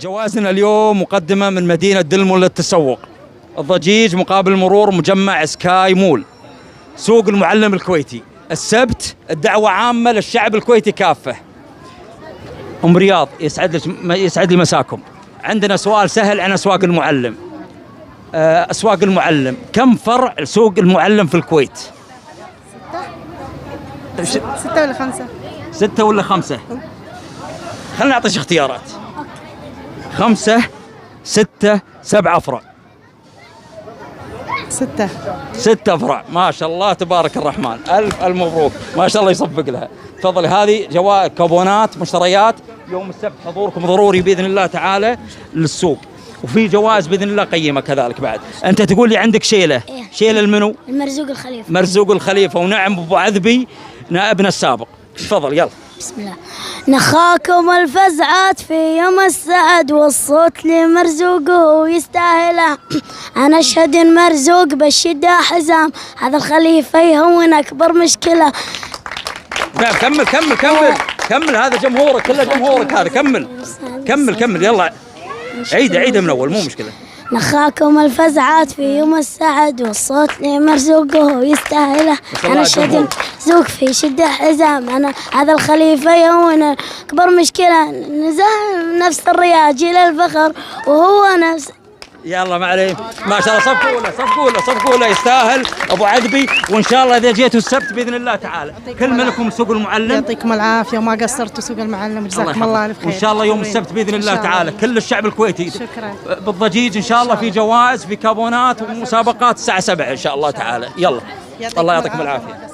جوازنا اليوم مقدمة من مدينة دلمون للتسوق. الضجيج مقابل مرور مجمع سكاي مول. سوق المعلم الكويتي. السبت الدعوة عامة للشعب الكويتي كافة. أم رياض يسعد لي مساكم. عندنا سؤال سهل عن أسواق المعلم. أسواق المعلم، كم فرع سوق المعلم في الكويت؟ 6 ولا 5؟ 6 ولا 5؟ خلنا نعطيش اختيارات. 5 6 7 أفرع. 6. 6 أفرع، ما شاء الله تبارك الرحمن. ألف مبروك، ما شاء الله يصفق لها. تفضلي، هذه جوائز كوبونات مشتريات يوم السبت، حضوركم ضروري بإذن الله تعالى للسوق. وفي جوائز بإذن الله قيمة كذلك بعد. أنت تقول لي عندك شيلة. إيه؟ شيلة المنو؟ المرزوق الخليفة. مرزوق الخليفة، ونعم أبو عذبي نائبنا السابق. تفضل يلا. بسم الله. نخاكم الفزعات في يوم السعد، والصوت لمرزوقه يستاهله. أنا أشهد إن مرزوق بالشدة حزام، هذا الخليفة يهون أكبر مشكلة. كمل كمل كمل كمل، هذا جمهورك كله، جمهورك هذا. كمل كمل كمل يلا. عيد من أول، مو مشكلة. نخاكم الفزعات في يوم السعد، والصوت لمرزوقه يستاهله. أنا أشهد مرزوق في شدة حزام، أنا هذا الخليفة يهون أكبر مشكلة. نزه نفس الرياج إلى الفخر، وهو نفس. يلا ما عليه، ما شاء الله. صفقوا له يستاهل ابو عذبي. وان شاء الله اذا جيتوا السبت باذن الله تعالى كل لكم سوق المعلم. يعطيكم العافيه وما قصرتوا سوق المعلم، جزاكم الله الف خير. وان شاء الله يوم السبت باذن الله تعالى كل الشعب الكويتي شكرا بالضجيج ان شاء الله، في جوائز، في كابونات ومسابقات الساعه 7 ان شاء الله تعالى. يلا الله يعطيكم العافيه.